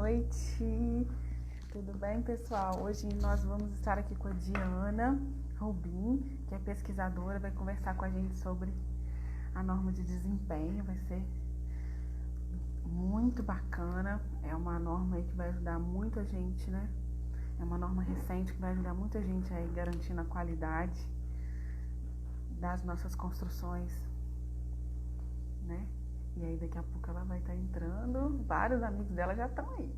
noite. Tudo bem, pessoal? Hoje nós vamos estar aqui com a Diana Rubim, que é pesquisadora, vai conversar com a gente sobre a norma de desempenho. Vai ser muito bacana. É uma norma aí que vai ajudar muita gente, né? É uma norma recente que vai ajudar muita gente aí garantindo a qualidade das nossas construções, né? E aí daqui a pouco ela vai estar entrando. Vários amigos dela já estão aí.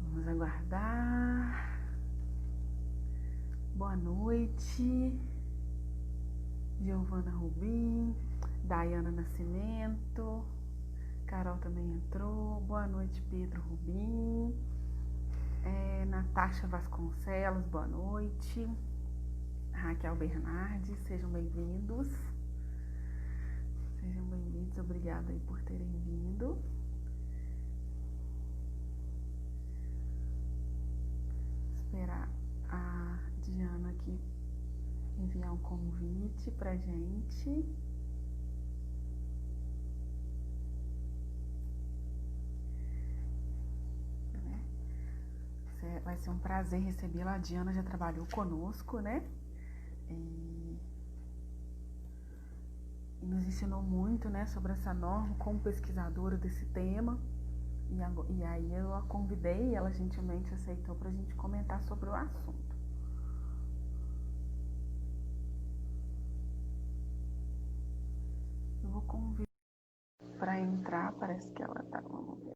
Vamos aguardar. Boa noite. Giovana Rubim, Dayana Nascimento, Carol também entrou. Boa noite, Pedro Rubim, Natasha Vasconcelos, boa noite. Raquel Bernardes, sejam bem-vindos. Sejam bem-vindos, obrigada aí por terem vindo. Esperar a Diana aqui enviar um convite pra gente. Vai ser um prazer recebê-la. A Diana já trabalhou conosco, né? E nos ensinou muito, né, sobre essa norma como pesquisadora desse tema. E aí eu a convidei e ela gentilmente aceitou para a gente comentar sobre o assunto. Eu vou convidar para entrar, parece que ela tá. Vamos ver.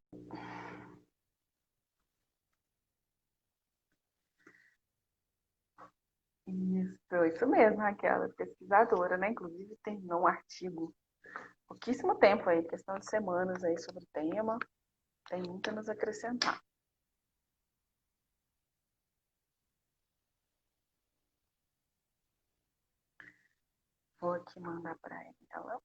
Isso mesmo, Raquel, é pesquisadora, né? Inclusive terminou um artigo pouquíssimo tempo aí, questão de semanas aí sobre o tema. Tem muito a nos acrescentar. Vou aqui mandar para ela.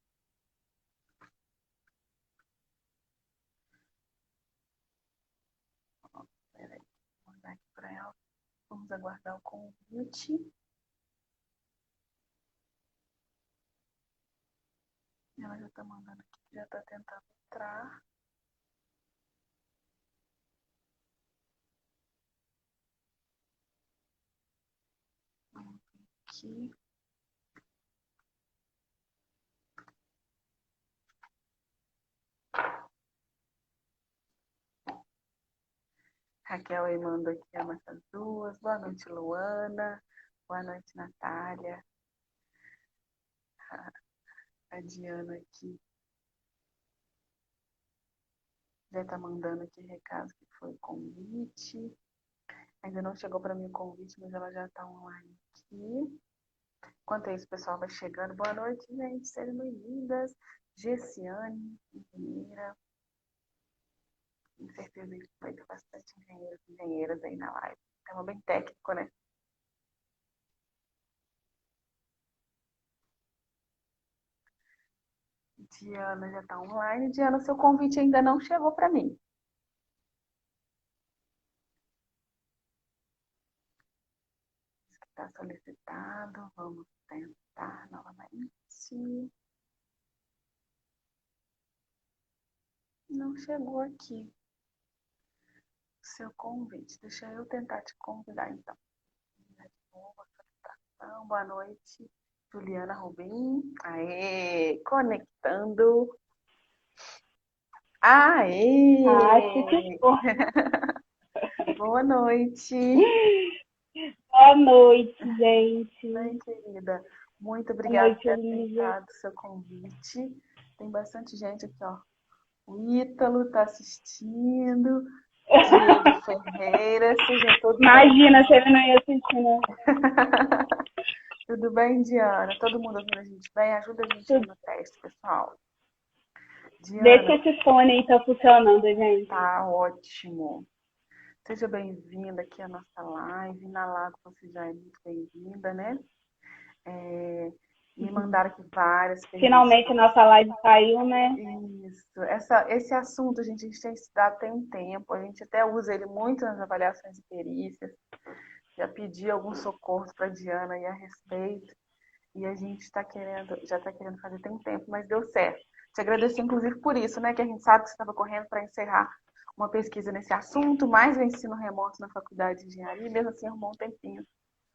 Peraí, vou mandar aqui para ela. Vamos aguardar o convite. Ela já está mandando aqui, já está tentando entrar. Vamos aqui. Raquel aí manda aqui a nossas duas. Boa noite, Luana. Boa noite, Natália. A Diana aqui já está mandando aqui recado que foi o convite. Ainda não chegou para mim o convite, mas ela já está online aqui. Enquanto isso, o pessoal vai chegando. Boa noite, gente. Sejam bem-vindas. Gessiane, engenheira. Com certeza que vai ter bastante engenheiros e engenheiras aí na live. Tema bem técnico, né? Diana já está online. Diana, seu convite ainda não chegou para mim. Está solicitado. Vamos tentar novamente. Não chegou aqui o seu convite. Deixa eu tentar te convidar, então. Boa noite, Juliana Rubim. Aê, conectando. Aê! Boa noite. Boa noite, gente. Bem, querida. Muito obrigada por ter aceitado o seu convite. Tem bastante gente aqui, ó. O Ítalo está assistindo. Diego Ferreira, sejam todos. Imagina se ele não ia assistir, né? Tudo bem, Diana? Todo mundo ouvindo a gente bem? Ajuda a gente aí no teste, pessoal. Diana, vê se esse fone aí tá funcionando, gente. Tá ótimo. Seja bem-vinda aqui à nossa live. Na Lago você já é muito bem-vinda, né? Me mandaram aqui várias perguntas. Finalmente a nossa live saiu, né? Isso. Esse assunto, gente, a gente tem estudado tem um tempo. A gente até usa ele muito nas avaliações de perícias. Já pedi alguns socorros para a Diana aí a respeito. E a gente já está querendo fazer tem um tempo, mas deu certo. Te agradeço, inclusive, por isso, né? Que a gente sabe que você estava correndo para encerrar uma pesquisa nesse assunto, mais o ensino remoto na faculdade de engenharia, e mesmo assim arrumou um tempinho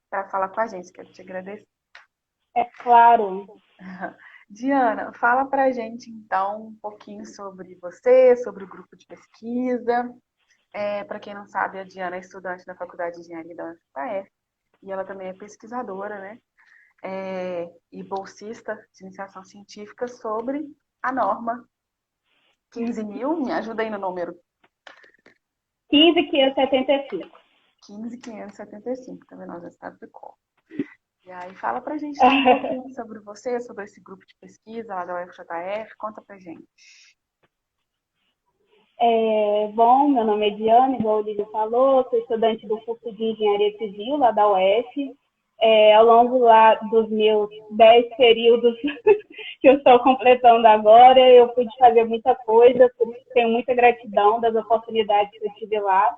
para falar com a gente. Quero te agradecer. É claro. Diana, fala para a gente então um pouquinho sobre você, sobre o grupo de pesquisa. Para quem não sabe, a Diana é estudante da Faculdade de Engenharia da UFPR e ela também é pesquisadora, né? E bolsista de iniciação científica sobre a norma 15.000, me ajuda aí no número. 15.575. 15.575, também nós já estado de cor. E aí fala pra gente então, um pouquinho sobre você, sobre esse grupo de pesquisa lá da UFJF, conta pra gente. Bom, meu nome é Diana, igual o Lídio falou, sou estudante do curso de Engenharia Civil lá da UF. Ao longo lá dos meus 10 períodos que eu estou completando agora, eu pude fazer muita coisa, por isso tenho muita gratidão das oportunidades que eu tive lá.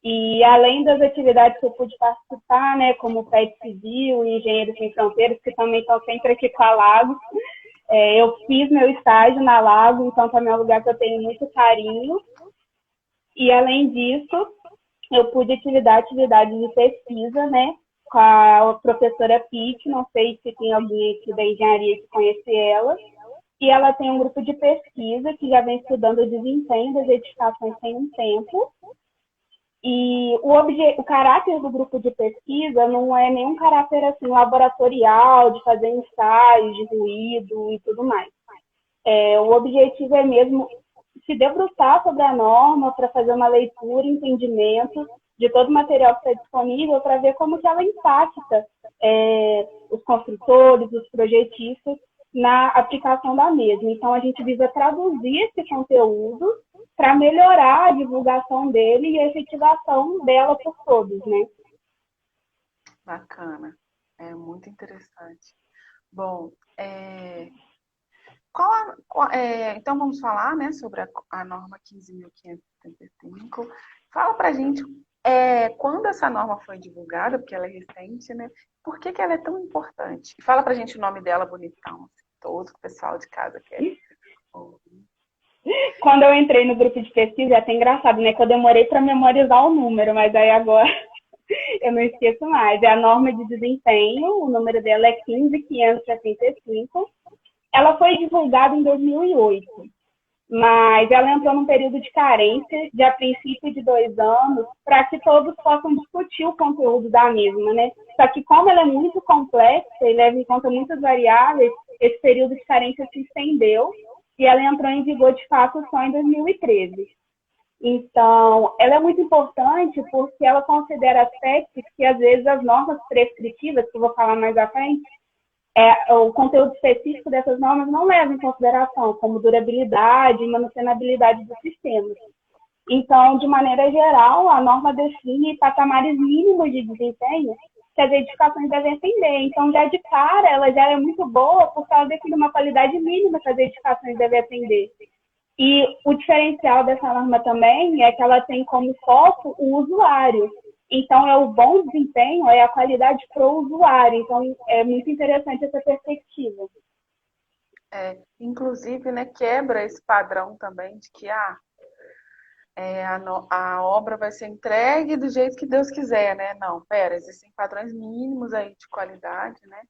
E além das atividades que eu pude participar, né, como PET Civil e Engenheiros Sem Fronteiras, que também estão sempre aqui com a Lago, eu fiz meu estágio na Lago, então também é um lugar que eu tenho muito carinho. E além disso, eu pude atividade de pesquisa, né, com a professora Pitt, não sei se tem alguém aqui da engenharia que conhece ela, e ela tem um grupo de pesquisa que já vem estudando o desempenho das edificações tem um tempo. E o caráter do grupo de pesquisa não é nenhum caráter assim laboratorial, de fazer ensaios de ruído e tudo mais. O objetivo é mesmo se debruçar sobre a norma para fazer uma leitura, entendimento de todo o material que está disponível para ver como que ela impacta os construtores, os projetistas na aplicação da mesma. Então, a gente visa traduzir esse conteúdo para melhorar a divulgação dele e a efetivação dela por todos, né? Bacana, é muito interessante. Bom, então vamos falar, né, sobre a norma 15.575. Fala pra gente quando essa norma foi divulgada, porque ela é recente, né? Por que ela é tão importante? Fala pra gente o nome dela bonitão, assim, todo o pessoal de casa quer ouvir. Quando eu entrei no grupo de pesquisa, é até engraçado, né? Que eu demorei para memorizar o número, mas aí agora eu não esqueço mais. É a norma de desempenho, o número dela é 15.575. Ela foi divulgada em 2008, mas ela entrou num período de carência, de a princípio de 2 anos, para que todos possam discutir o conteúdo da mesma, né? Só que como ela é muito complexa e leva em conta muitas variáveis, esse período de carência se estendeu e ela entrou em vigor de fato só em 2013. Então, ela é muito importante porque ela considera aspectos que, às vezes, as normas prescritivas, que eu vou falar mais à frente, o conteúdo específico dessas normas não leva em consideração, como durabilidade e manutenabilidade dos sistemas. Então, de maneira geral, a norma define patamares mínimos de desempenho que as edificações devem atender. Então, já de cara, ela já é muito boa porque ela define uma qualidade mínima que as edificações devem atender. E o diferencial dessa norma também é que ela tem como foco o usuário. Então, é o bom desempenho, é a qualidade para o usuário. Então, é muito interessante essa perspectiva. Inclusive, né, quebra esse padrão também de que a obra vai ser entregue do jeito que Deus quiser, né? Não, existem padrões mínimos aí de qualidade, né?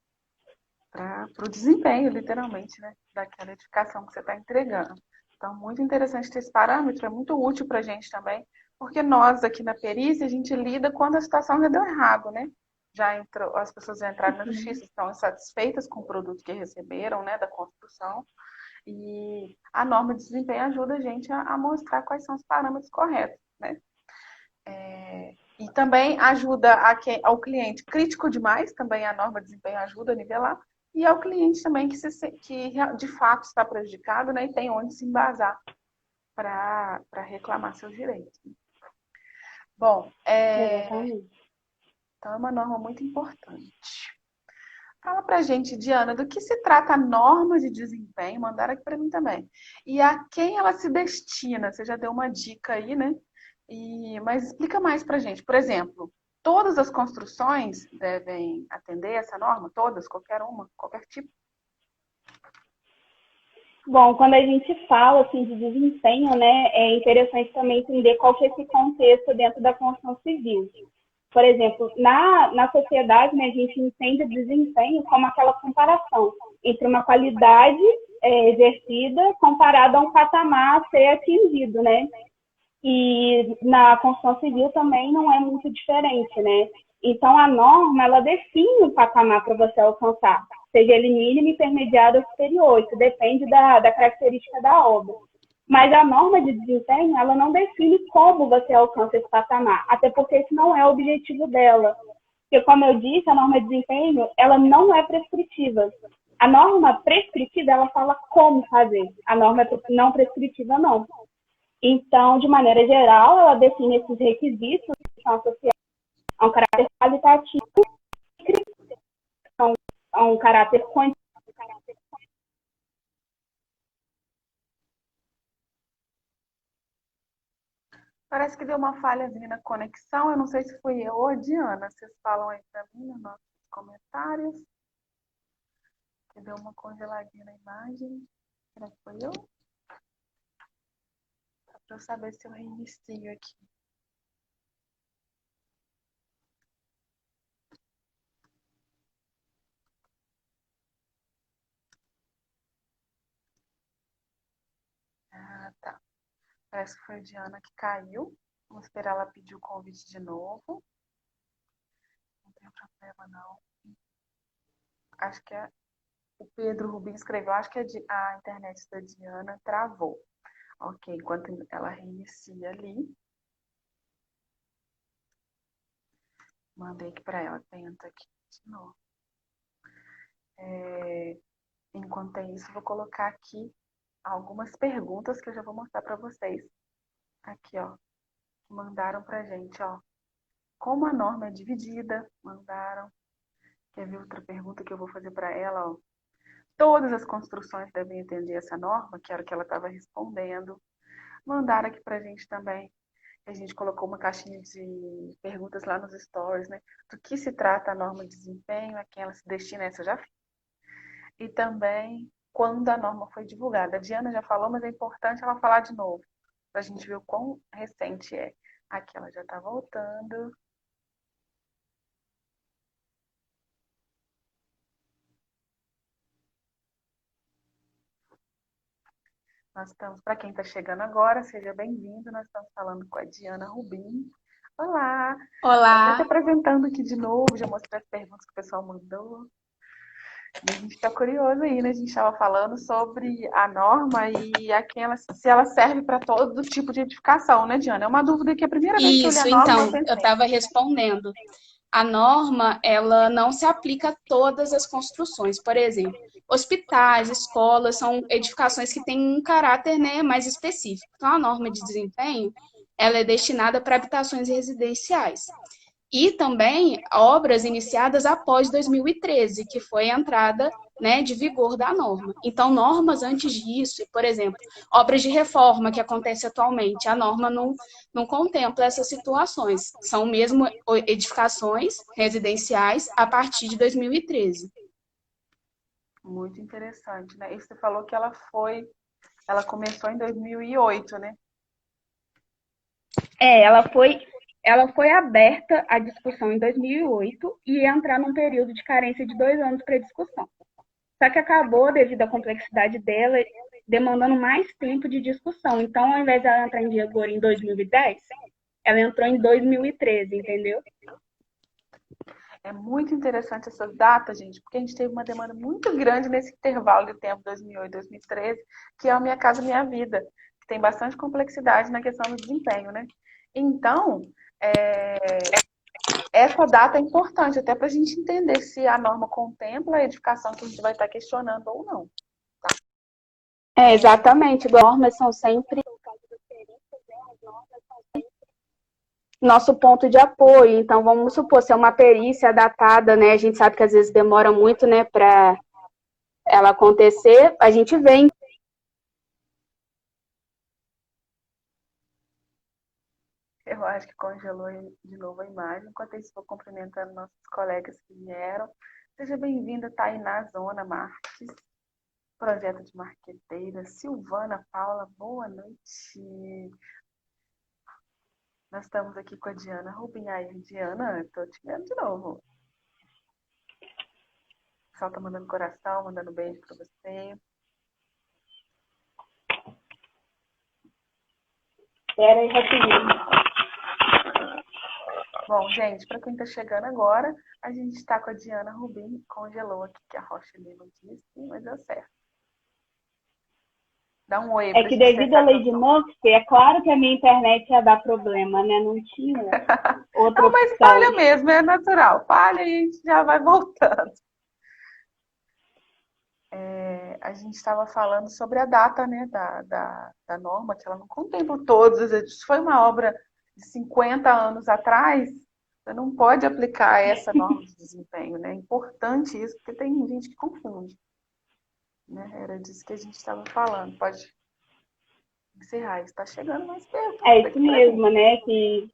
Para o desempenho, literalmente, né? Daquela edificação que você está entregando. Então, muito interessante ter esse parâmetro, é muito útil para a gente também, porque nós aqui na perícia, a gente lida quando a situação já deu errado, né? As pessoas já entraram na justiça, estão insatisfeitas com o produto que receberam, né, da construção, e a norma de desempenho ajuda a gente a mostrar quais são os parâmetros corretos, né? E também ajuda ao cliente crítico demais, também a norma de desempenho ajuda a nivelar, e ao cliente também que de fato está prejudicado, né, e tem onde se embasar para reclamar seus direitos. Bom, então é uma norma muito importante. Fala pra gente, Diana, do que se trata a norma de desempenho, mandaram aqui para mim também, e a quem ela se destina? Você já deu uma dica aí, né? Mas explica mais pra gente. Por exemplo, todas as construções devem atender essa norma? Todas? Qualquer uma? Qualquer tipo? Bom, quando a gente fala assim de desempenho, né, é interessante também entender qual que é esse contexto dentro da construção civil. Por exemplo, na sociedade, né, a gente entende o desempenho como aquela comparação entre uma qualidade exercida comparada a um patamar a ser atingido, né? E na construção civil também não é muito diferente, né? Então, a norma, ela define o patamar para você alcançar, seja ele mínimo, intermediário ou superior, isso depende da característica da obra. Mas a norma de desempenho, ela não define como você alcança esse patamar, até porque esse não é o objetivo dela. Porque, como eu disse, a norma de desempenho, ela não é prescritiva. A norma prescritiva, ela fala como fazer. A norma não prescritiva, não. Então, de maneira geral, ela define esses requisitos que são associados a um caráter qualitativo e a um caráter quantitativo. Parece que deu uma falhazinha na conexão. Eu não sei se fui eu ou a Diana. Vocês falam aí para mim nos nossos comentários. Que deu uma congeladinha na imagem. Será que foi eu? Só para eu saber se eu reinicio aqui. Ah, tá. Parece que foi a Diana que caiu. Vamos esperar ela pedir o convite de novo. Não tem problema, não. Acho que o Pedro Rubim escreveu. Acho que a internet da Diana travou. Ok, enquanto ela reinicia ali. Mandei aqui para ela. Tenta aqui de novo. Enquanto é isso, vou colocar aqui algumas perguntas que eu já vou mostrar para vocês. Aqui, ó. Mandaram pra gente, ó. Como a norma é dividida? Mandaram. Quer ver outra pergunta que eu vou fazer para ela, ó? Todas as construções devem atender essa norma, que era o que ela estava respondendo. Mandaram aqui pra gente também. A gente colocou uma caixinha de perguntas lá nos stories, né? Do que se trata a norma de desempenho, a quem ela se destina, essa eu já fiz. E também quando a norma foi divulgada. A Diana já falou, mas é importante ela falar de novo, para a gente ver o quão recente é. Aqui ela já está voltando. Nós estamos, para quem está chegando agora, seja bem-vindo. Nós estamos falando com a Diana Rubim. Olá! Estou até te Olá, apresentando aqui de novo, já mostrei as perguntas que o pessoal mandou. E a gente está curioso aí, né? A gente estava falando sobre a norma e se ela serve para todo tipo de edificação, né, Diana? É uma dúvida que a primeira vez que eu li a isso, norma eu então, eu pensei. estava respondendo. A norma, ela não se aplica a todas as construções. Por exemplo, hospitais, escolas, são edificações que têm um caráter, né, mais específico. Então, a norma de desempenho, ela é destinada para habitações residenciais. E também obras iniciadas após 2013, que foi a entrada, né, de vigor da norma. Então, normas antes disso, por exemplo, obras de reforma que acontece atualmente, a norma não contempla essas situações. São mesmo edificações residenciais a partir de 2013. Muito interessante, né? E você falou que ela começou em 2008, né? É, ela foi aberta à discussão em 2008 e ia entrar num período de carência de 2 anos para discussão. Só que acabou, devido à complexidade dela, demandando mais tempo de discussão. Então, ao invés de ela entrar em vigor em 2010, ela entrou em 2013, entendeu? É muito interessante essas datas, gente, porque a gente teve uma demanda muito grande nesse intervalo de tempo 2008, 2013, que é a Minha Casa Minha Vida, que tem bastante complexidade na questão do desempenho, né? Então, essa data é importante até para a gente entender se a norma contempla a edificação que a gente vai estar questionando ou não. É, exatamente. As normas são sempre nosso ponto de apoio. Então, vamos supor, se é uma perícia datada, né? A gente sabe que às vezes demora muito, né, para ela acontecer. A gente vem. Eu acho que congelou de novo a imagem. Enquanto isso, vou cumprimentando nossos colegas que vieram. Seja bem-vinda, Tainá Zona Marques. Projeto de marqueteira. Silvana Paula, boa noite. Nós estamos aqui com a Diana Rubim. Aí, Diana, estou te vendo de novo. O pessoal tá mandando coração, mandando beijo para você. Espera aí rapidinho. Bom, gente, para quem está chegando agora, a gente está com a Diana Rubim. Congelou aqui, que a Rocha Lima disse, mas deu certo. Dá um oi É que devido à lei de Murphy, é claro que a minha internet ia dar problema, né? Não tinha outra É uma opção. falha mesmo, é natural. Falha e a gente já vai voltando. A gente estava falando sobre a data, né, da norma, que ela não contempla todos os edifícios. Foi uma obra de 50 anos atrás, você não pode aplicar essa norma de desempenho, né? É importante isso, porque tem gente que confunde. Né? Era disso que a gente estava falando. Pode encerrar, está chegando mais perto. É isso mesmo, né? Que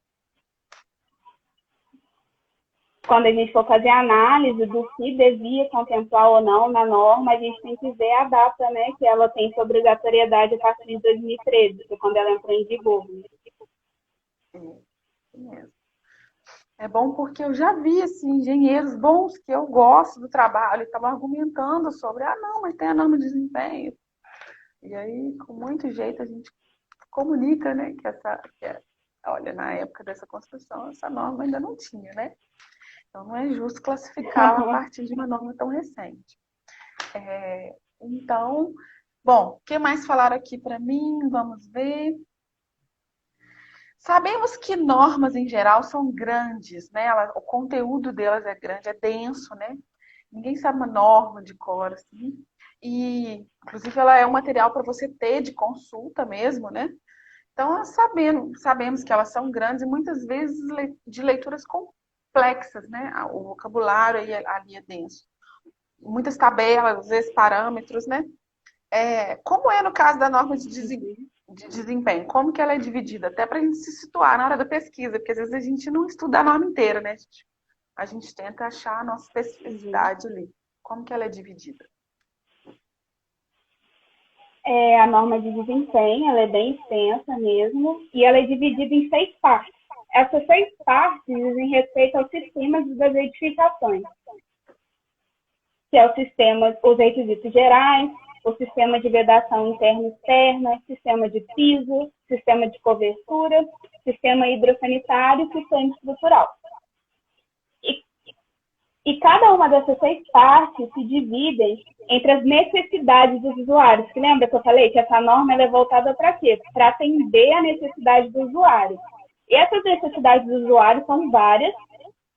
quando a gente for fazer a análise do que devia contemplar ou não na norma, a gente tem que ver a data, né? Que ela tem sua obrigatoriedade a partir de 2013, que é quando ela entrou em vigor. É mesmo. É bom porque eu já vi assim, engenheiros bons que eu gosto do trabalho e estavam argumentando sobre, não, mas tem a norma de desempenho. E aí, com muito jeito, a gente comunica, né, olha, na época dessa construção, essa norma ainda não tinha, né? Então, não é justo classificá-la a partir de uma norma tão recente. Então, bom, o que mais falaram aqui para mim? Vamos ver. Sabemos que normas, em geral, são grandes, né? O conteúdo delas é grande, é denso, né? Ninguém sabe uma norma de cor, assim. E, inclusive, ela é um material para você ter de consulta mesmo, né? Então, sabemos que elas são grandes e muitas vezes de leituras complexas, né? O vocabulário ali é denso. Muitas tabelas, às vezes parâmetros, né? Como é no caso da norma de desempenho? Como que ela é dividida? Até para a gente se situar na hora da pesquisa, porque às vezes a gente não estuda a norma inteira, né? A gente tenta achar a nossa especificidade ali. Como que ela é dividida? A norma de desempenho, ela é bem extensa mesmo, e ela é dividida em 6 partes. Essas 6 partes dizem respeito aos sistemas das edificações, que é os requisitos gerais, o sistema de vedação interna e externa, sistema de piso, sistema de cobertura, sistema hidrossanitário e sistema estrutural. E cada uma dessas 6 partes se dividem entre as necessidades dos usuários. Que lembra que eu falei que essa norma ela é voltada para quê? Para atender a necessidade do usuário. E essas necessidades dos usuários são várias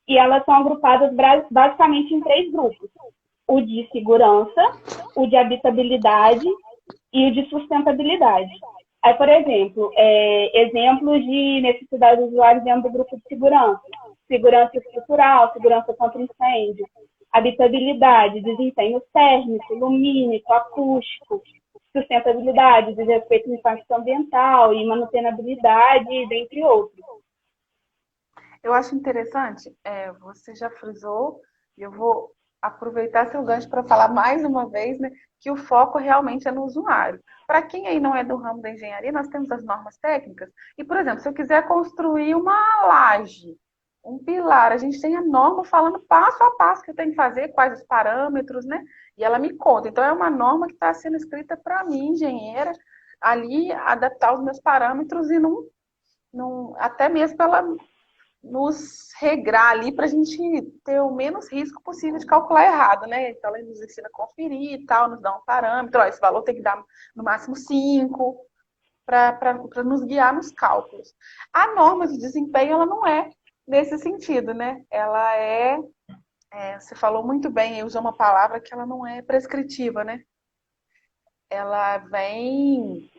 e elas são agrupadas basicamente em 3 grupos. O de segurança, o de habitabilidade e o de sustentabilidade. Aí, por exemplo, exemplos de necessidade dos usuários dentro do grupo de segurança. Segurança estrutural, segurança contra incêndio, habitabilidade, desempenho térmico, lumínico, acústico, sustentabilidade, diz respeito ao impacto ambiental e manutenabilidade, dentre outros. Eu acho interessante, você já frisou, e eu vou aproveitar seu gancho para falar mais uma vez, né, que o foco realmente é no usuário. Para quem aí não é do ramo da engenharia, nós temos as normas técnicas, e, por exemplo, se eu quiser construir uma laje, um pilar, a gente tem a norma falando passo a passo que eu tenho que fazer, quais os parâmetros, né? E ela me conta. Então, é uma norma que está sendo escrita para mim, engenheira, ali adaptar os meus parâmetros e até mesmo para ela nos regrar ali para a gente ter o menos risco possível de calcular errado, né? Então, ela nos ensina a conferir e tal, nos dá um parâmetro, esse valor tem que dar no máximo 5, para nos guiar nos cálculos. A norma de desempenho, ela não é nesse sentido, né? Ela você falou muito bem, usou uma palavra que ela não é prescritiva, né? Ela vem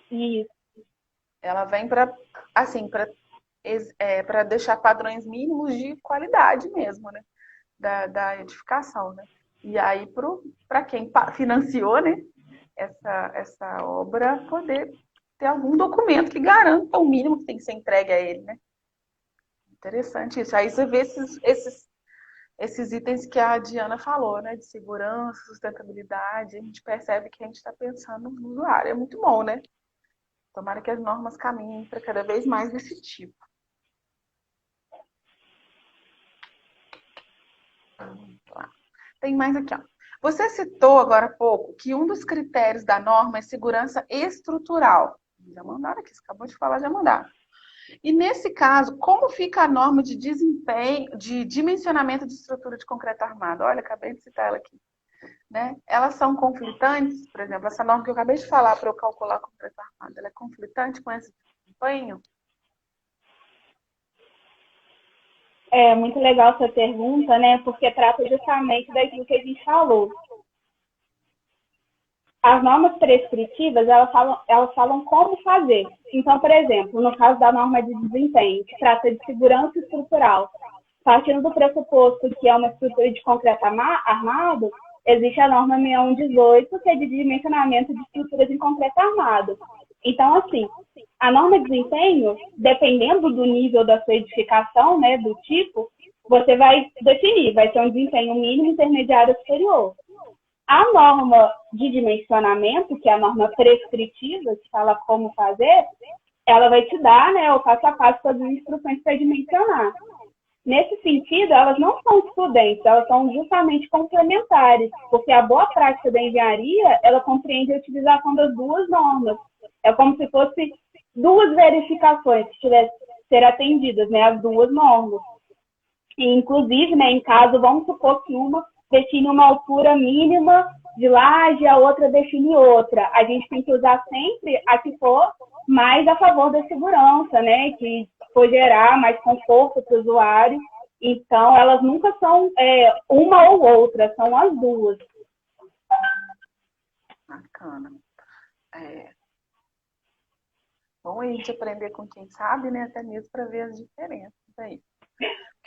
para, assim, para deixar padrões mínimos de qualidade mesmo, né? Da edificação, né? E aí, para quem financiou, né? Essa obra, poder ter algum documento que garanta o mínimo que tem que ser entregue a ele, né? Interessante isso. Aí você vê esses itens que a Diana falou, né? De segurança, sustentabilidade, a gente percebe que a gente está pensando no usuário. É muito bom, né? Tomara que as normas caminhem para cada vez mais desse tipo. Vamos lá. Tem mais aqui, ó. Você citou agora há pouco que um dos critérios da norma é segurança estrutural. Já mandaram aqui, você acabou de falar, já mandaram. E nesse caso, como fica a norma de desempenho, de dimensionamento de estrutura de concreto armado? Olha, acabei de citar ela aqui. Né? Elas são conflitantes, por exemplo, essa norma que eu acabei de falar para eu calcular concreto armado, ela é conflitante com esse desempenho? É muito legal essa pergunta, né? Porque trata justamente daquilo que a gente falou. As normas prescritivas, elas falam como fazer. Então, por exemplo, no caso da norma de desempenho, que trata de segurança estrutural, partindo do pressuposto que é uma estrutura de concreto armado, existe a norma 6118, que é de dimensionamento de estruturas em concreto armado. Então, assim, a norma de desempenho, dependendo do nível da sua edificação, né, do tipo, você vai definir, vai ser um desempenho mínimo, intermediário ou superior. A norma de dimensionamento, que é a norma prescritiva, que fala como fazer, ela vai te dar, né, o passo a passo todas as instruções para dimensionar. Nesse sentido, elas não são excludentes, elas são justamente complementares, porque a boa prática da engenharia, ela compreende a utilização das duas normas. É como se fosse duas verificações que tivessem ser atendidas, né, as duas normas. E, inclusive, né, em caso, vamos supor que uma define uma altura mínima de laje, a outra define outra. A gente tem que usar sempre a que for mais a favor da segurança, né, que for gerar mais conforto para o usuário. Então, elas nunca são uma ou outra, são as duas. Bacana. Bom a gente aprender com quem sabe, né? Até mesmo para ver as diferenças aí.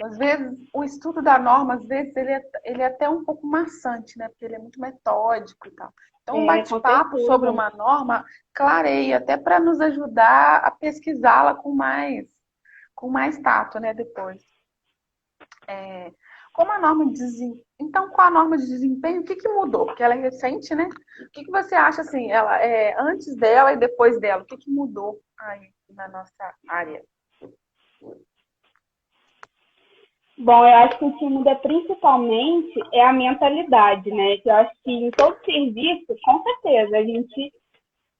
Às vezes, o estudo da norma, às vezes, ele é até um pouco maçante, né? Porque ele é muito metódico e tal. Então, um bate-papo sobre uma norma clareia, até para nos ajudar a pesquisá-la com mais tato, né? Depois. Como a norma de desempenho... Então, com a norma de desempenho, o que mudou? Porque ela é recente, né? O que você acha, assim, ela antes dela e depois dela? O que mudou aí na nossa área? Bom, eu acho que o que muda principalmente é a mentalidade, né? Que eu acho que em todo serviço, com certeza, a gente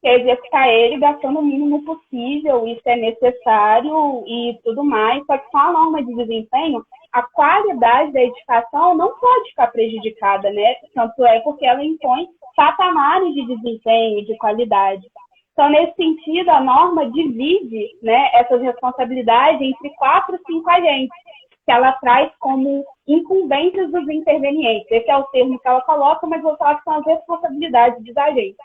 quer executar ele gastando o mínimo possível, isso é necessário e tudo mais. Só que com a norma de desempenho, a qualidade da edificação não pode ficar prejudicada, né? Tanto é porque ela impõe patamares de desempenho e de qualidade. Então, nesse sentido, a norma divide, né, essas responsabilidades entre 4 ou 5 agentes, que ela traz como incumbências dos intervenientes. Esse é o termo que ela coloca, mas vou falar que são as responsabilidades dos agentes.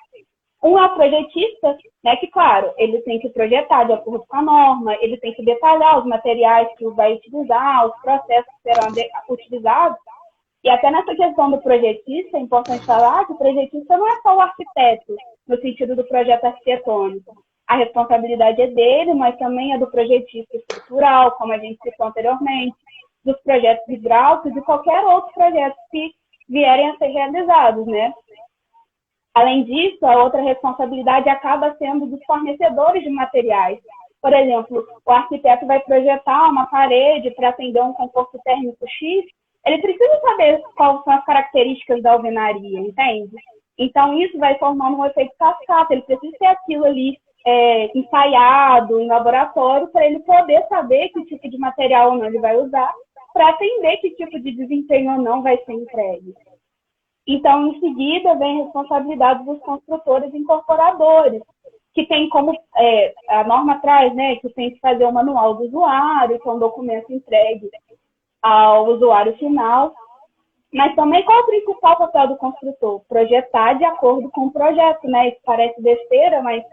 Um é o projetista, né, que, claro, ele tem que projetar de acordo com a norma, ele tem que detalhar os materiais que vai utilizar, os processos que serão utilizados. E até nessa questão do projetista, é importante falar que o projetista não é só o arquiteto, no sentido do projeto arquitetônico. A responsabilidade é dele, mas também é do projetista estrutural, como a gente citou anteriormente, dos projetos hidráulicos e qualquer outro projeto que vierem a ser realizados, né? Além disso, a outra responsabilidade acaba sendo dos fornecedores de materiais. Por exemplo, o arquiteto vai projetar uma parede para atender um conforto térmico X, ele precisa saber quais são as características da alvenaria, entende? Então, isso vai formando um efeito cascata, ele precisa ter aquilo ali ensaiado em laboratório para ele poder saber que tipo de material ou não ele vai usar para atender que tipo de desempenho ou não vai ser entregue. Então, em seguida, vem a responsabilidade dos construtores e incorporadores, que tem como a norma traz, né, que tem que fazer o manual do usuário, que é um documento entregue ao usuário final. Mas também qual é o principal papel do construtor? Projetar de acordo com o projeto, né? Isso parece besteira, mas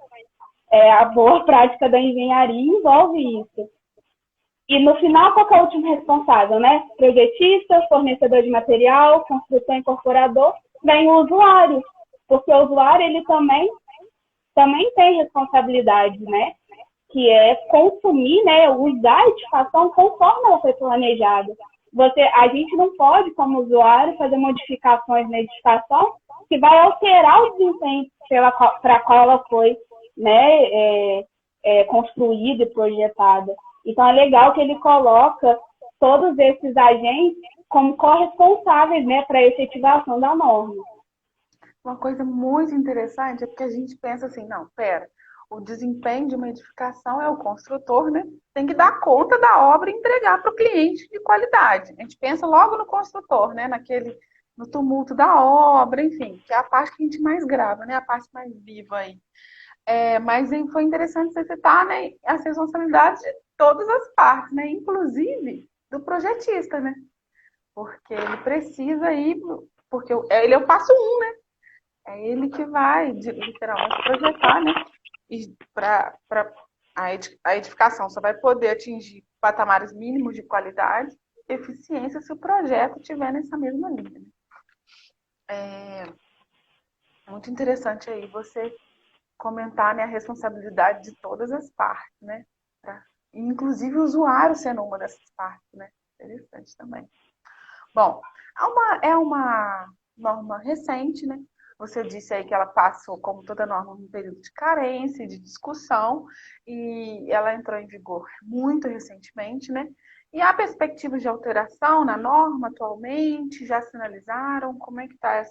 a boa prática da engenharia envolve isso. E no final, qual é o último responsável, né? Projetista, fornecedor de material, construtor, incorporador, vem o usuário, porque o usuário ele também tem responsabilidade, né? Que é consumir, né? Usar a edificação conforme ela foi planejada. a gente não pode, como usuário, fazer modificações na edificação que vai alterar o desempenho para qual ela foi, né, construída e projetada. Então, é legal que ele coloca todos esses agentes como corresponsáveis, né, para a efetivação da norma. Uma coisa muito interessante é porque a gente pensa assim, não, pera, o desempenho de uma edificação é o construtor, né? Tem que dar conta da obra e entregar para o cliente de qualidade. A gente pensa logo no construtor, né? No tumulto da obra, enfim, que é a parte que a gente mais grava, né? A parte mais viva aí. Mas foi interessante você citar, né, as responsabilidades de todas as partes, né? Inclusive do projetista, né? Porque ele precisa ir, porque ele é o passo 1, né? É ele que vai, literalmente, projetar, né? E a edificação só vai poder atingir patamares mínimos de qualidade e eficiência se o projeto estiver nessa mesma linha. Né? É muito interessante aí você comentar, né, a responsabilidade de todas as partes, né? Inclusive o usuário sendo uma dessas partes, né? Interessante também. Bom, é uma norma recente, né? Você disse aí que ela passou, como toda norma, um período de carência, de discussão, e ela entrou em vigor muito recentemente, né? E há perspectivas de alteração na norma atualmente? Já sinalizaram? Como é que está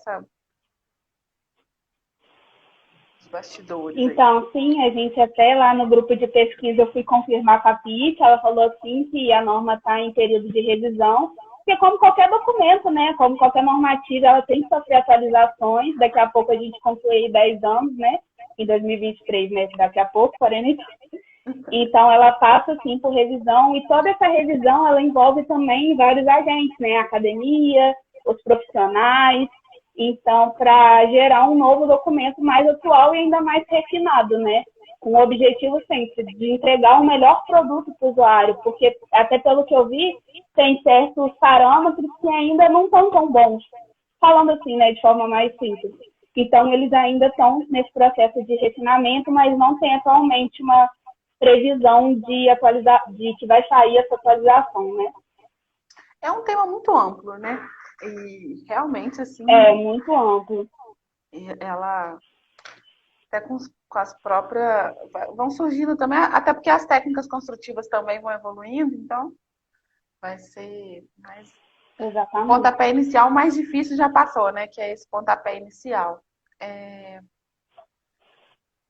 os bastidores aí? Então, sim, a gente até lá no grupo de pesquisa eu fui confirmar com a PIT, ela falou assim que a norma está em período de revisão, porque como qualquer documento, né, como qualquer normativa, ela tem que sofrer atualizações, daqui a pouco a gente conclui 10 anos, né, em 2023, né, daqui a pouco, 40. Então, ela passa, sim, por revisão, e toda essa revisão, ela envolve também vários agentes, né, a academia, os profissionais, então, para gerar um novo documento mais atual e ainda mais refinado, né, com o objetivo sempre de entregar o melhor produto para o usuário, porque, até pelo que eu vi, tem certos parâmetros que ainda não estão tão bons, falando assim, né, de forma mais simples. Então, eles ainda estão nesse processo de refinamento, mas não tem atualmente uma previsão de que vai sair essa atualização, né? É um tema muito amplo, né? E realmente, assim... É muito amplo. Ela, até com as próprias... Vão surgindo também, até porque as técnicas construtivas também vão evoluindo, então vai ser mais... Exatamente. O pontapé inicial mais difícil já passou, né? Que é esse pontapé inicial.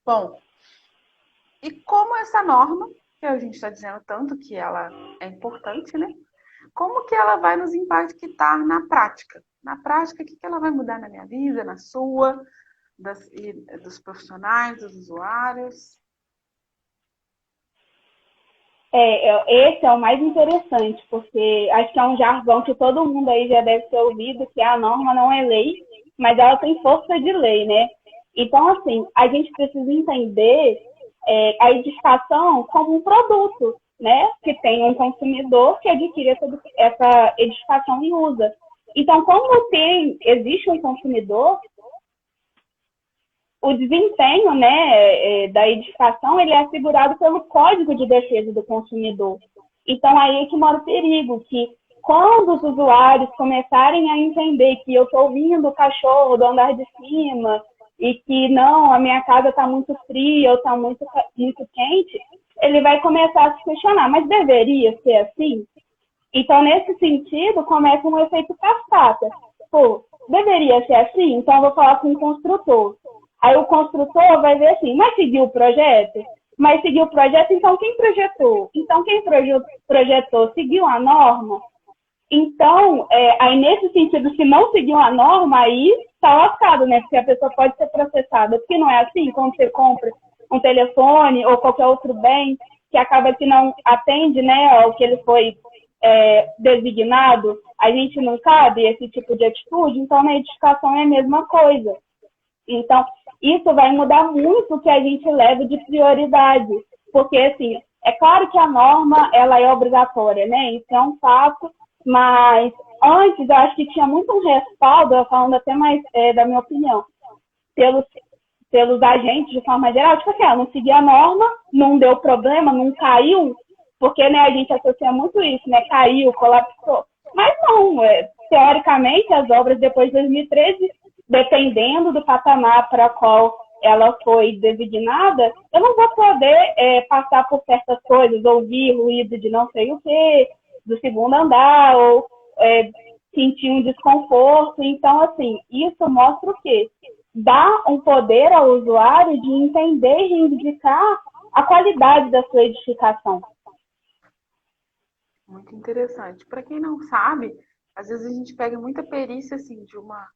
Bom, e como essa norma, que a gente está dizendo tanto que ela é importante, né? Como que ela vai nos impactar na prática? Na prática, o que ela vai mudar na minha vida, na sua, dos profissionais, dos usuários? Esse é o mais interessante, porque acho que é um jargão que todo mundo aí já deve ter ouvido, que a norma não é lei, mas ela tem força de lei, né? Então, assim, a gente precisa entender a edificação como um produto, né? Que tem um consumidor que adquire essa edificação e usa. Então, como existe um consumidor, o desempenho, né, da edificação, ele é assegurado pelo Código de Defesa do Consumidor. Então, aí é que mora o perigo, que quando os usuários começarem a entender que eu estou ouvindo o cachorro do andar de cima e que não, a minha casa está muito fria ou está muito quente, ele vai começar a se questionar, mas deveria ser assim? Então, nesse sentido, começa um efeito cascata. Pô, deveria ser assim? Então, eu vou falar com o construtor. Aí o construtor vai ver assim, mas seguiu o projeto? Mas seguiu o projeto, então quem projetou? Então quem projetou seguiu a norma? Então, aí nesse sentido, se não seguiu a norma, aí está lascado, né? Porque a pessoa pode ser processada. Porque não é assim, quando você compra um telefone ou qualquer outro bem, que acaba que não atende, né, ao que ele foi designado, a gente não cabe esse tipo de atitude, então na edificação é a mesma coisa. Então, isso vai mudar muito o que a gente leva de prioridade, porque, assim, é claro que a norma, ela é obrigatória, né, isso é um fato, mas antes eu acho que tinha muito um respaldo, falando até mais da minha opinião, pelos agentes de forma geral, tipo assim, não segui a norma, não deu problema, não caiu, porque, né, a gente associa muito isso, né, caiu, colapsou. Mas não, teoricamente, as obras depois de 2013, dependendo do patamar para qual ela foi designada, eu não vou poder passar por certas coisas, ouvir ruído de não sei o quê, do segundo andar, ou sentir um desconforto. Então, assim, isso mostra o quê? Dá um poder ao usuário de entender e reivindicar a qualidade da sua edificação. Muito interessante. Para quem não sabe, às vezes a gente pega muita perícia assim de uma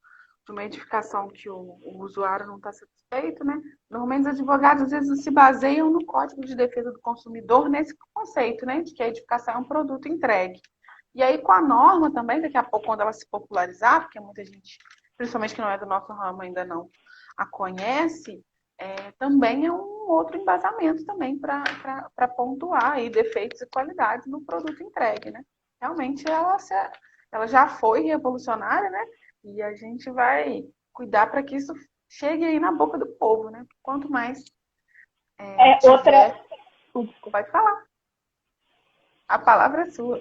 edificação que o usuário não está satisfeito, né? Normalmente os advogados às vezes se baseiam no Código de Defesa do Consumidor nesse conceito, né, de que a edificação é um produto entregue. E aí com a norma também, daqui a pouco quando ela se popularizar, porque muita gente, principalmente que não é do nosso ramo ainda não a conhece, também é um outro embasamento também para pontuar aí defeitos e qualidades no produto entregue, né? Realmente ela já foi revolucionária, né? E a gente vai cuidar para que isso chegue aí na boca do povo, né? Quanto mais Outra. tiver... Pode falar. A palavra é sua.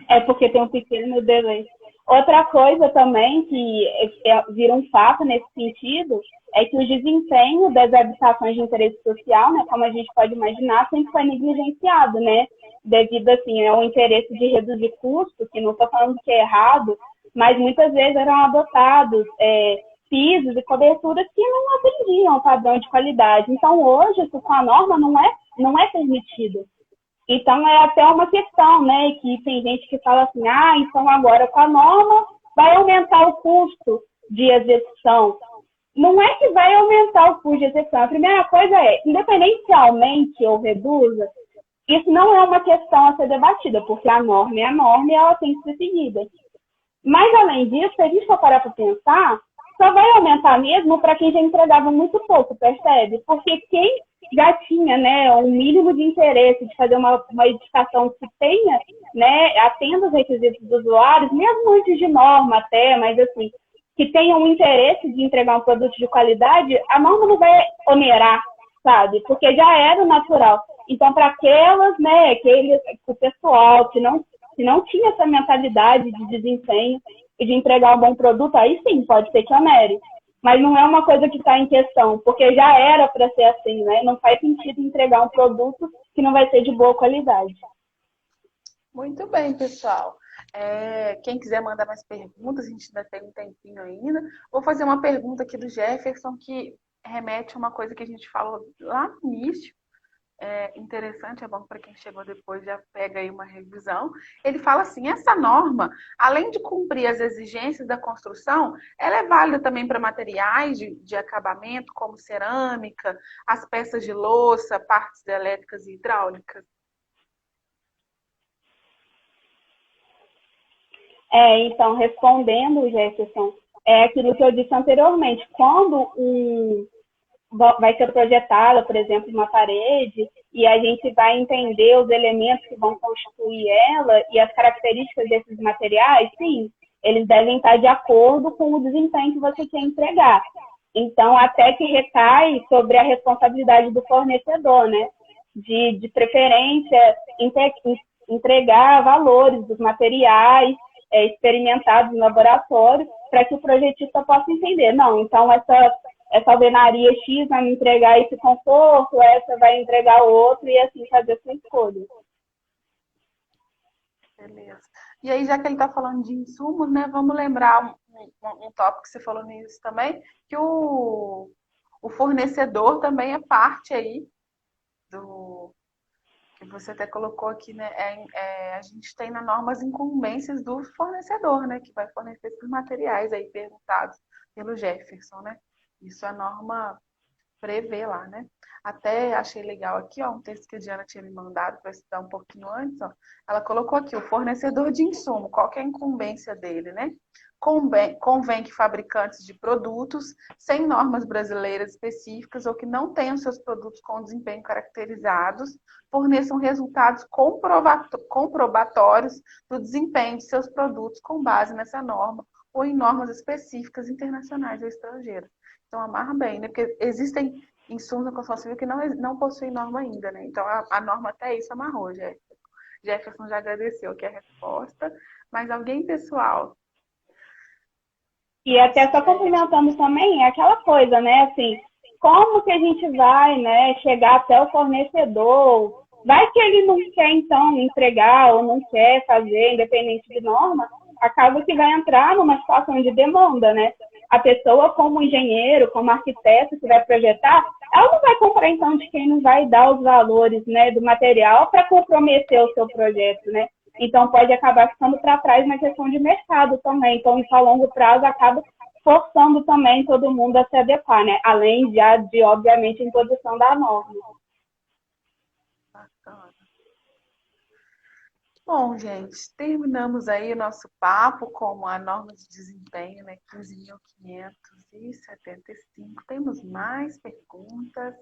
É porque tem um pequeno delay. Outra coisa também que vira um fato nesse sentido é que o desempenho das habitações de interesse social, né, como a gente pode imaginar, sempre foi negligenciado, né, devido assim ao interesse de reduzir custos, que não estou falando que é errado, mas muitas vezes eram adotados pisos e coberturas que não atendiam ao padrão de qualidade. Então hoje isso com a norma não é permitido. Então, é até uma questão, né, que tem gente que fala assim, então agora com a norma vai aumentar o custo de execução. Não é que vai aumentar o custo de execução. A primeira coisa independente se aumente ou reduza, isso não é uma questão a ser debatida, porque a norma é a norma e ela tem que ser seguida. Mas, além disso, se a gente for parar para pensar, só vai aumentar mesmo para quem já entregava muito pouco, percebe? Porque quem já tinha, né, um mínimo de interesse de fazer uma edificação que tenha, né, atenda os requisitos dos usuários, mesmo antes de norma até, mas assim, que tenha um interesse de entregar um produto de qualidade, a norma não vai onerar, sabe? Porque já era natural. Então, para aquelas, né, o pessoal que não tinha essa mentalidade de desempenho e de entregar um bom produto, aí sim, pode ser que onere. Mas não é uma coisa que está em questão, porque já era para ser assim, né? Não faz sentido entregar um produto que não vai ser de boa qualidade. Muito bem, pessoal. Quem quiser mandar mais perguntas, a gente ainda tem um tempinho ainda. Vou fazer uma pergunta aqui do Jefferson que remete a uma coisa que a gente falou lá no início. Interessante, é bom para quem chegou depois já pega aí uma revisão. Ele fala assim, essa norma, além de cumprir as exigências da construção, ela é válida também para materiais de acabamento, como cerâmica, as peças de louça, partes elétricas e hidráulicas? Então, respondendo, Jefferson, é aquilo que eu disse anteriormente. Quando vai ser projetada, por exemplo, uma parede, e a gente vai entender os elementos que vão constituir ela e as características desses materiais, sim, eles devem estar de acordo com o desempenho que você quer entregar. Então, até que recai sobre a responsabilidade do fornecedor, né? De preferência, entregar valores dos materiais experimentados no laboratório para que o projetista possa entender. Não, então essa alvenaria X vai me entregar esse conforto, essa vai entregar outro, e assim fazer a sua escolha. Beleza. E aí, já que ele está falando de insumos, né, vamos lembrar um tópico que você falou nisso também, que o fornecedor também é parte aí do que você até colocou aqui, né? A gente tem na norma as incumbências do fornecedor, né? Que vai fornecer esses materiais aí perguntados pelo Jefferson, né? Isso a norma prevê lá, né? Até achei legal aqui, ó, um texto que a Diana tinha me mandado para estudar um pouquinho antes, ó. Ela colocou aqui, o fornecedor de insumo, qual que é a incumbência dele, né? Convém que fabricantes de produtos sem normas brasileiras específicas ou que não tenham seus produtos com desempenho caracterizados forneçam resultados comprobatórios do desempenho de seus produtos com base nessa norma ou em normas específicas internacionais ou estrangeiras. Então, amarra bem, né? Porque existem insumos na construção civil que não possuem norma ainda, né? Então, a norma até isso amarrou, Jéssica. Jefferson já agradeceu aqui a resposta. Mas alguém, pessoal? E até só complementando também, é aquela coisa, né? Assim, como que a gente vai, né, chegar até o fornecedor? Vai que ele não quer, então, entregar ou não quer fazer, independente de norma, acaba que vai entrar numa situação de demanda, né? A pessoa, como engenheiro, como arquiteto que vai projetar, ela não vai comprar, então, de quem não vai dar os valores, né, do material para comprometer o seu projeto, né? Então, pode acabar ficando para trás na questão de mercado também. Então, isso a longo prazo acaba forçando também todo mundo a se adequar, né? Além de obviamente, a imposição da norma. Bacana. Bom, gente, terminamos aí o nosso papo com a norma de desempenho, né? 15.575. Temos mais perguntas.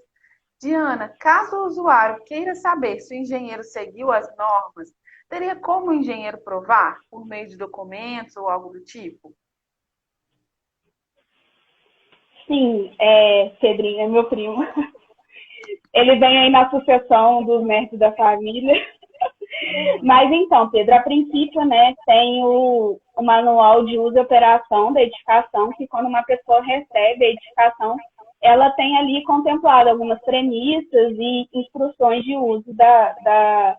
Diana, caso o usuário queira saber se o engenheiro seguiu as normas, teria como o engenheiro provar por meio de documentos ou algo do tipo? Sim, Pedrinho é meu primo. Ele vem aí na sucessão dos mestres da família. Mas então, Pedro, a princípio, né, tem o manual de uso e operação da edificação, que quando uma pessoa recebe a edificação, ela tem ali contemplado algumas premissas e instruções de uso da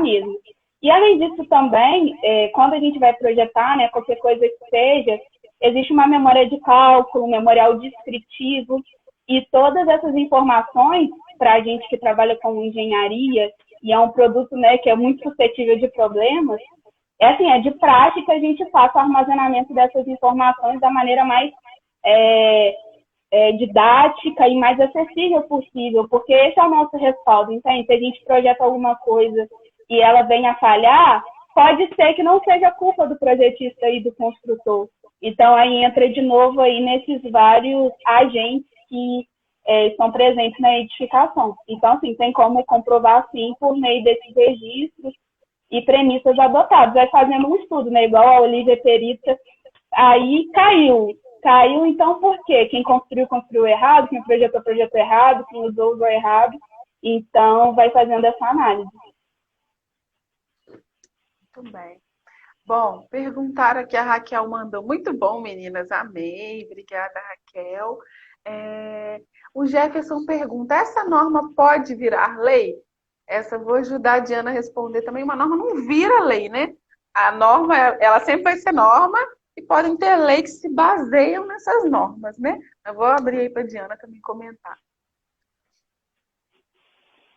mesma. E além disso também, quando a gente vai projetar, né, qualquer coisa que seja, existe uma memória de cálculo, um memorial descritivo, e todas essas informações, para a gente que trabalha com engenharia, e é um produto, né, que é muito suscetível de problemas, é de prática a gente faz o armazenamento dessas informações da maneira mais didática e mais acessível possível, porque esse é o nosso respaldo, entende? Se a gente projeta alguma coisa e ela venha a falhar, pode ser que não seja culpa do projetista e do construtor. Então, aí entra de novo aí nesses vários agentes que estão presentes na edificação. Então, assim, tem como comprovar, sim, por meio desses registros e premissas adotadas. Vai fazendo um estudo, né? Igual a Olivia Perita, aí caiu. Caiu, então, por quê? Quem construiu errado, quem projetou errado, quem usou errado. Então, vai fazendo essa análise. Muito bem. Bom, perguntaram aqui, a Raquel mandou. Muito bom, meninas. Amei. Obrigada, Raquel. O Jefferson pergunta: essa norma pode virar lei? Essa eu vou ajudar a Diana a responder também. Uma norma não vira lei, né? A norma, ela sempre vai ser norma e podem ter leis que se baseiam nessas normas, né? Eu vou abrir aí para a Diana também comentar.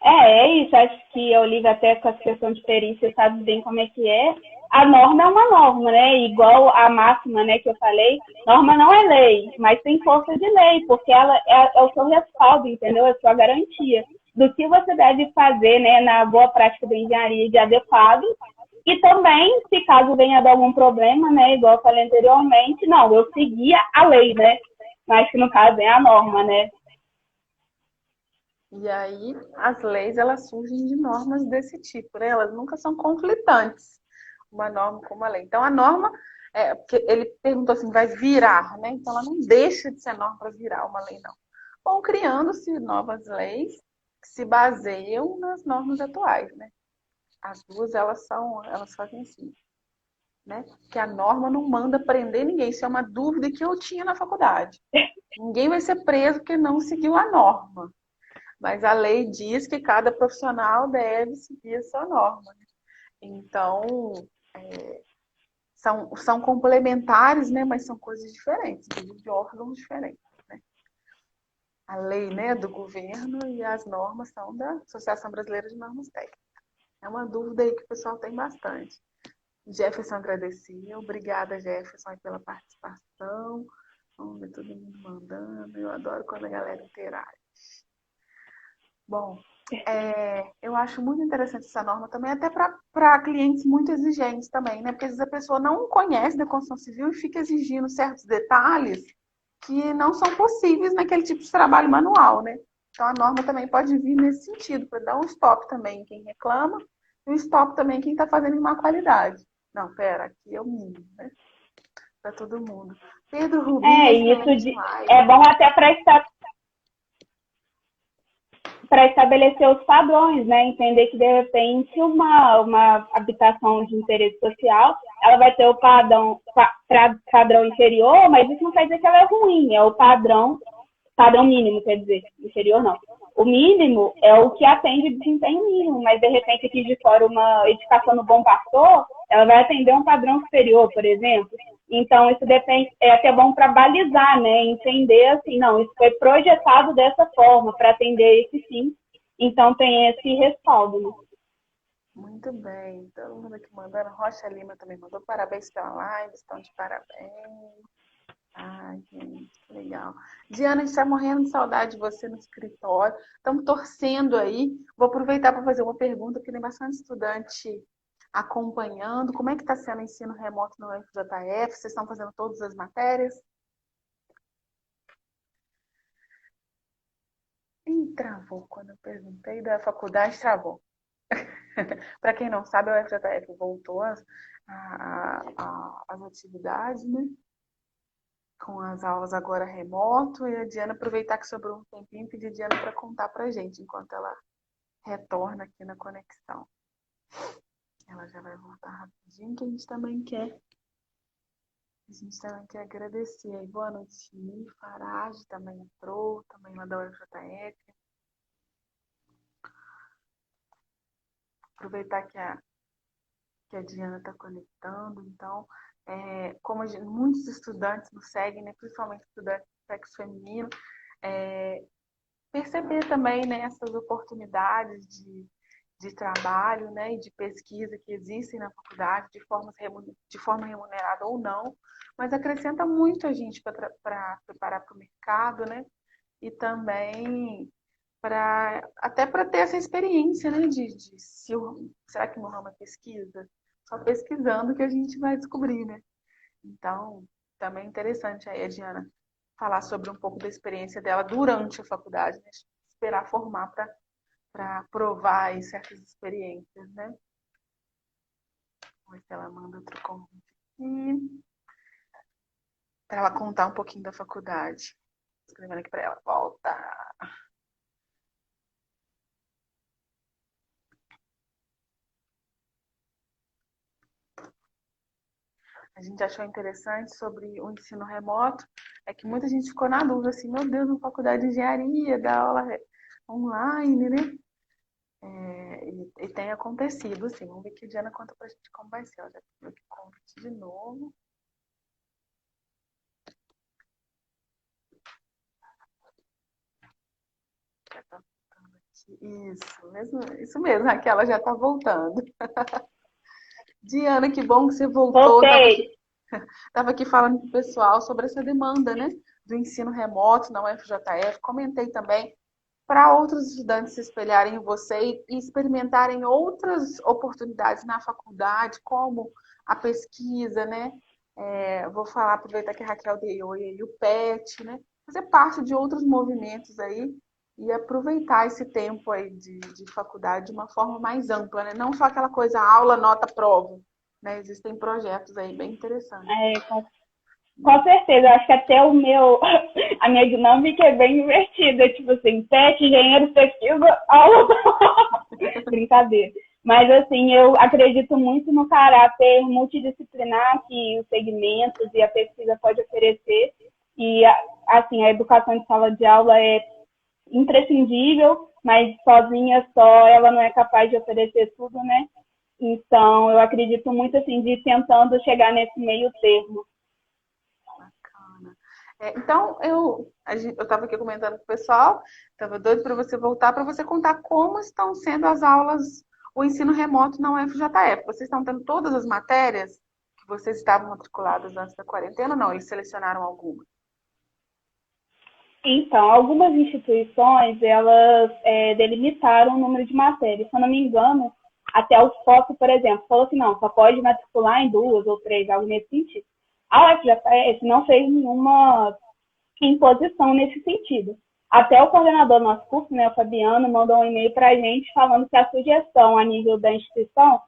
É isso. Acho que a Olivia, até com a questão de perícia, sabe bem como é que é. A norma é uma norma, né? Igual a máxima, né, que eu falei, norma não é lei, mas tem força de lei, porque ela é o seu respaldo, entendeu? É a sua garantia do que você deve fazer, né, na boa prática da engenharia de adequado. E também, se caso venha dar algum problema, né, igual eu falei anteriormente, não, eu seguia a lei, né? Mas que no caso é a norma, né? E aí, as leis, elas surgem de normas desse tipo, né? Elas nunca são conflitantes, uma norma com uma lei. Então, a norma, porque ele perguntou assim, vai virar, né? Então, ela não deixa de ser norma para virar uma lei, não. Vão criando-se novas leis que se baseiam nas normas atuais, né? As duas, elas fazem assim, né? Que a norma não manda prender ninguém. Isso é uma dúvida que eu tinha na faculdade. Ninguém vai ser preso porque não seguiu a norma. Mas a lei diz que cada profissional deve seguir a sua norma. Então, são complementares, né? Mas são coisas diferentes, de órgãos diferentes. Né? A lei, né, do governo e as normas são da Associação Brasileira de Normas Técnicas. É uma dúvida aí que o pessoal tem bastante. Jefferson agradecia. Obrigada, Jefferson, pela participação. Vamos ver todo mundo mandando. Eu adoro quando a galera interage. Bom, eu acho muito interessante essa norma também, até para clientes muito exigentes também, né? Porque às vezes a pessoa não conhece da construção civil e fica exigindo certos detalhes que não são possíveis naquele tipo de trabalho manual, né? Então a norma também pode vir nesse sentido, para dar um stop também em quem reclama e um stop também em quem está fazendo em má qualidade. Não, pera, aqui é o mínimo, né? Para todo mundo. Pedro Rubinho, Isso excelente live. é bom até para estar. para estabelecer os padrões, né? Entender que, de repente, uma habitação de interesse social, ela vai ter o padrão inferior, mas isso não quer dizer que ela é ruim, é o padrão mínimo, quer dizer, inferior não. O mínimo é o que atende o desempenho mínimo, mas, de repente, aqui de fora, uma edificação no Bom Pastor, ela vai atender um padrão superior, por exemplo. Então, isso depende, é até bom para balizar, né? Entender assim, não, isso foi projetado dessa forma para atender esse fim. Então, tem esse respaldo, né? Muito bem. Todo mundo aqui mandando. Rocha Lima também mandou parabéns pela live. Estão de parabéns. Ai, gente, que legal. Diana, a gente está morrendo de saudade de você no escritório. Estamos torcendo aí. Vou aproveitar para fazer uma pergunta, porque tem bastante estudante acompanhando. Como é que está sendo o ensino remoto no FJF? Vocês estão fazendo todas as matérias? Ih, travou. Quando eu perguntei da faculdade, travou. Para quem não sabe, a UFJF voltou às atividades, né? Com as aulas agora remoto. E a Diana, aproveitar que sobrou um tempinho, pedir a Diana para contar para a gente, enquanto ela retorna aqui na conexão. Ela já vai voltar rapidinho, que a gente também quer. A gente também quer agradecer. Aí, boa noite, Farage também entrou, também lá da UFJF. Aproveitar que a Diana está conectando. Então, como muitos estudantes nos seguem, né, principalmente estudantes do sexo feminino, perceber também, né, essas oportunidades de trabalho, né, e de pesquisa que existem na faculdade, de forma remunerada ou não, mas acrescenta muito a gente para preparar para o mercado, né, e também até para ter essa experiência, né, será que meu ramo é pesquisa? Só pesquisando que a gente vai descobrir, né? Então, também é interessante aí a Diana falar sobre um pouco da experiência dela durante a faculdade, né? Esperar formar para provar aí certas experiências, né? Vamos ver se ela manda outro convite aqui. Para ela contar um pouquinho da faculdade. Escrevendo aqui para ela. Volta! A gente achou interessante sobre o ensino remoto, é que muita gente ficou na dúvida, assim, meu Deus, na faculdade de engenharia, da aula online, né? E tem acontecido, assim. Vamos ver que a Diana conta pra gente como vai ser. Ela já tem aqui o convite de novo. Já tá voltando aqui. Isso mesmo, Raquel, ela já tá voltando. Diana, que bom que você voltou. Voltei. Estava aqui falando com o pessoal sobre essa demanda, né, do ensino remoto na UFJF. Comentei também para outros estudantes se espelharem em você e experimentarem outras oportunidades na faculdade, como a pesquisa, né? Vou falar, aproveitar que a Raquel deu oi aí, o PET, né? Fazer parte de outros movimentos aí e aproveitar esse tempo aí de faculdade de uma forma mais ampla, né? Não só aquela coisa aula, nota, prova, né? Existem projetos aí bem interessantes. Com certeza, eu acho que até a minha dinâmica é bem invertida, tipo assim, PET, engenheiro, pesquisa, aula. Brincadeira. Mas, assim, eu acredito muito no caráter multidisciplinar que os segmentos e a pesquisa pode oferecer. E, assim, a educação de sala de aula é imprescindível, mas sozinha só ela não é capaz de oferecer tudo, né? Então, eu acredito muito, assim, de ir tentando chegar nesse meio termo. Bacana. Então, eu estava aqui comentando com o pessoal, estava doido para você voltar, para você contar como estão sendo as aulas, o ensino remoto na UFJF. Vocês estão tendo todas as matérias que vocês estavam matriculadas antes da quarentena? Não, eles selecionaram algumas. Então, algumas instituições, elas delimitaram o número de matérias. Se eu não me engano, até o FOP, por exemplo, falou que não, só pode matricular em 2 ou 3, algo nesse sentido. A UFJF não fez nenhuma imposição nesse sentido. Até o coordenador do nosso curso, né, o Fabiano, mandou um e-mail para a gente falando que a sugestão a nível da instituição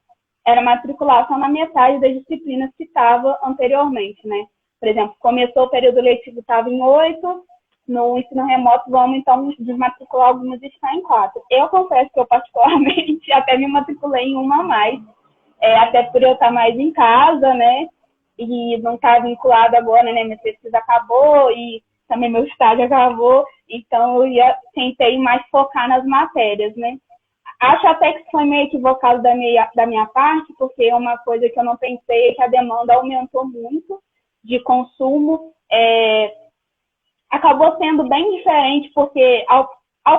era matricular só na metade das disciplinas que estava anteriormente, né? Por exemplo, começou o período letivo, estava em 8, no ensino remoto, vamos então desmatricular algumas e ficar em 4. Eu confesso que eu particularmente até me matriculei em uma a mais, até por eu estar mais em casa, né? E não estar vinculada agora, né? Minha pesquisa acabou e também meu estágio acabou, então eu tentei mais focar nas matérias, né? Acho até que foi meio equivocado da minha parte, porque uma coisa que eu não pensei é que a demanda aumentou muito de consumo. Acabou sendo bem diferente, porque ao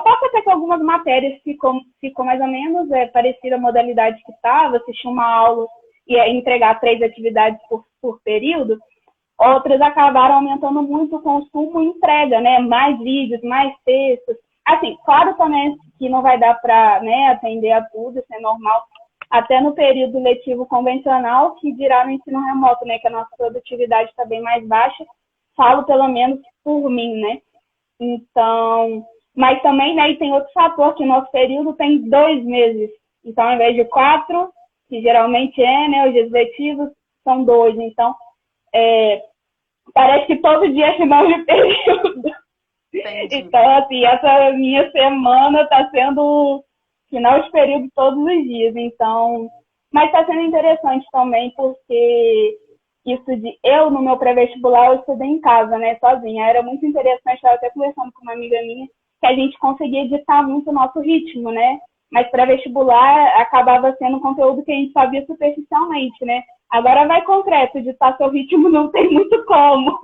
passo até que algumas matérias ficou mais ou menos parecida a modalidade que estava, assistir uma aula e entregar 3 atividades por período, outras acabaram aumentando muito o consumo e entrega, né? Mais vídeos, mais textos. Assim, claro também que não vai dar para, né, atender a tudo, isso é normal, até no período letivo convencional, que dirá no ensino remoto, né, que a nossa produtividade está bem mais baixa, falo pelo menos por mim, né? Então, mas também, né, e tem outro fator, que o nosso período tem 2 meses, então ao invés de 4, que geralmente né, os dias letivos são 2, então parece que todo dia é final de período. Entendi. Então, assim, essa minha semana está sendo final de período todos os dias. Então, mas está sendo interessante também, porque isso eu, no meu pré-vestibular, eu estudei em casa, né, sozinha. Era muito interessante, estava até conversando com uma amiga minha, que a gente conseguia editar muito o nosso ritmo, né? Mas pré-vestibular acabava sendo um conteúdo que a gente sabia superficialmente, né? Agora vai concreto, editar seu ritmo não tem muito como.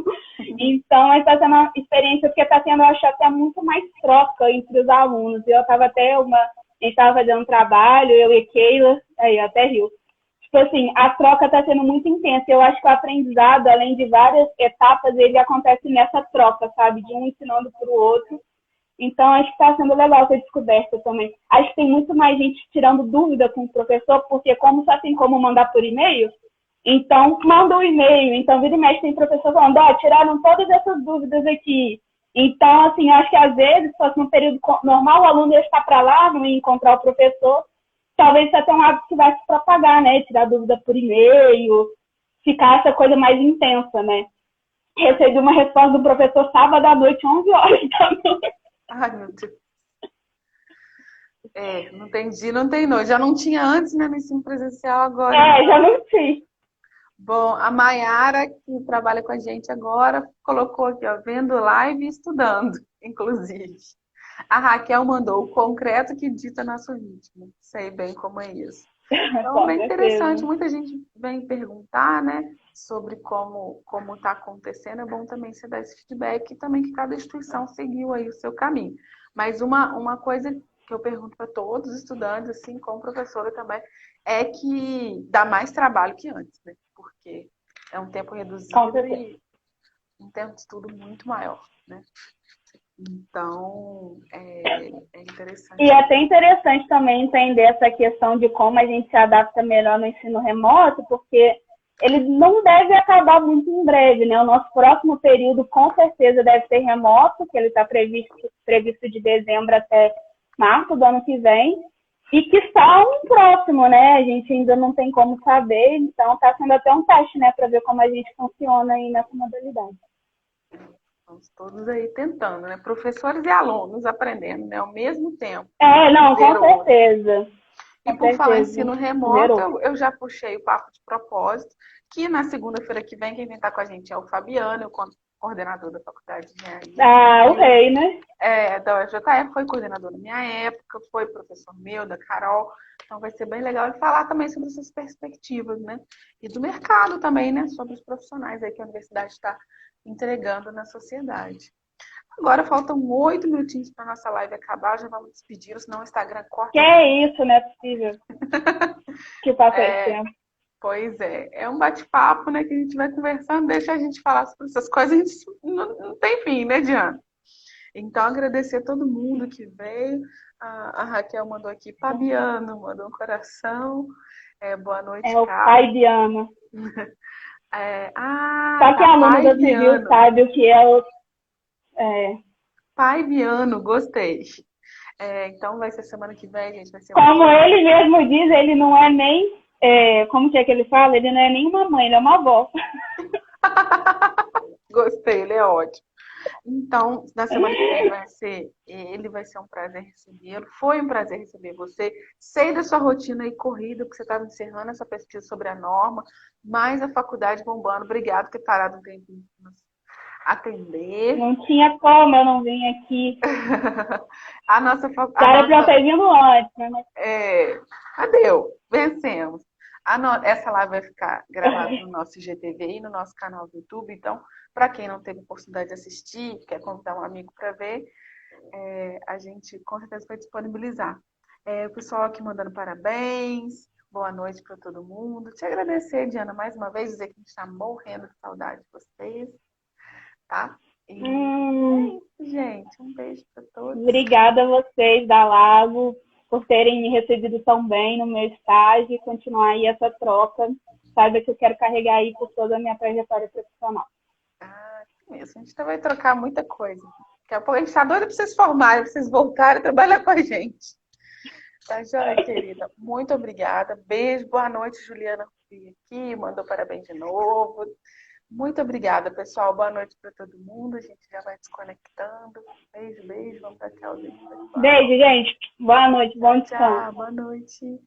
Então, está sendo uma experiência, porque está tendo, eu acho, até muito mais troca entre os alunos. Eu estava a gente estava fazendo um trabalho, eu e Keila, aí até riu. Tipo assim, a troca está sendo muito intensa. Eu acho que o aprendizado, além de várias etapas, ele acontece nessa troca, sabe? De um ensinando para o outro. Então, acho que está sendo legal essa descoberta também. Acho que tem muito mais gente tirando dúvida com o professor, porque como só tem como mandar por e-mail, então manda um e-mail. Então, vira e mexe, tem professor falando, tiraram todas essas dúvidas aqui. Então, assim, acho que às vezes, se fosse num período normal, o aluno ia estar para lá, não ia encontrar o professor. Talvez isso até um hábito que vai se propagar, né? Tirar dúvida por e-mail, ficar essa coisa mais intensa, né? Recebi uma resposta do professor sábado à noite, 11 horas da noite. Ai, meu Deus. Não tem dia, não tem noite. Já não tinha antes, né, no ensino presencial, agora. Já não tinha. Bom, a Mayara, que trabalha com a gente agora, colocou aqui, ó, vendo live e estudando, inclusive. A Raquel mandou o concreto que dita nosso ritmo. Sei bem como é isso. Então, bem interessante. Muita gente vem perguntar, né, sobre como está acontecendo. É bom também você dar esse feedback e também que cada instituição seguiu aí o seu caminho. Mas uma coisa que eu pergunto para todos os estudantes, assim, como professora também, é que dá mais trabalho que antes, né? Porque é um tempo reduzido e um tempo de estudo muito maior, né? Então, é interessante. E é até interessante também entender essa questão de como a gente se adapta melhor no ensino remoto, porque ele não deve acabar muito em breve, né? O nosso próximo período, com certeza, deve ser remoto, que ele está previsto de dezembro até março do ano que vem, e que está um próximo, né? A gente ainda não tem como saber, então está sendo até um teste, né? Para ver como a gente funciona aí nessa modalidade. Estamos todos aí tentando, né? Professores e alunos aprendendo, né? Ao mesmo tempo. Não, com certeza. E por falar em ensino remoto, eu já puxei o papo de propósito, que na segunda-feira que vem, quem vem estar com a gente é o Fabiano, o coordenador da Faculdade de Engenharia. O rei, né? Da UFJF, foi coordenador na minha época, foi professor meu, da Carol. Então vai ser bem legal ele falar também sobre essas perspectivas, né? E do mercado também, né? Sobre os profissionais aí que a universidade está entregando na sociedade. Agora faltam 8 minutinhos para nossa live acabar, já vamos despedir, senão o Instagram corta. Que é isso, não é possível. Que passa esse tempo. Pois é um bate-papo, né, que a gente vai conversando, deixa a gente falar sobre essas coisas, a gente não tem fim, né, Diana? Então, agradecer a todo mundo que veio. A Raquel mandou aqui, Fabiano, mandou um coração. Boa noite, o pai Biano. Só que a aluna da civil sabe o que é o... Pai Biano, gostei. Então, vai ser semana que vem, gente. Vai ser como ele mesmo diz, ele não é nem... como que é que ele fala? Ele não é nem uma mãe, ele é uma avó. Gostei, ele é ótimo. Então, na semana que vem vai ser um prazer recebê-lo. Foi um prazer receber você. Sei da sua rotina aí corrida, porque você estava encerrando essa pesquisa sobre a norma, mais a faculdade bombando. Obrigado por ter parado um tempinho para nos atender. Não tinha como eu não vim aqui. A nossa, a Já era pra eu nossa ter vindo antes, né? Adeu, vencemos. Essa live vai ficar gravada no nosso IGTV e no nosso canal do YouTube. Então, para quem não teve oportunidade de assistir, quer convidar um amigo para ver, a gente com certeza vai disponibilizar. O pessoal aqui mandando parabéns, boa noite para todo mundo. Te agradecer, Diana, mais uma vez, dizer que a gente está morrendo de saudade de vocês, tá? E é isso, gente. Um beijo para todos. Obrigada a vocês da Lago por terem me recebido tão bem no meu estágio e continuar aí essa troca. Saiba que eu quero carregar aí por toda a minha trajetória profissional. Isso, a gente vai trocar muita coisa. Daqui a pouco a gente está doida para vocês formarem, para vocês voltarem a trabalhar com a gente. Tá joia, querida? Muito obrigada. Beijo, boa noite, Juliana aqui, mandou parabéns de novo. Muito obrigada, pessoal. Boa noite para todo mundo. A gente já vai desconectando. Beijo, beijo. Vamos dar tchauzinho. Beijo, gente. Boa noite, bom descanso. Tchau, boa noite.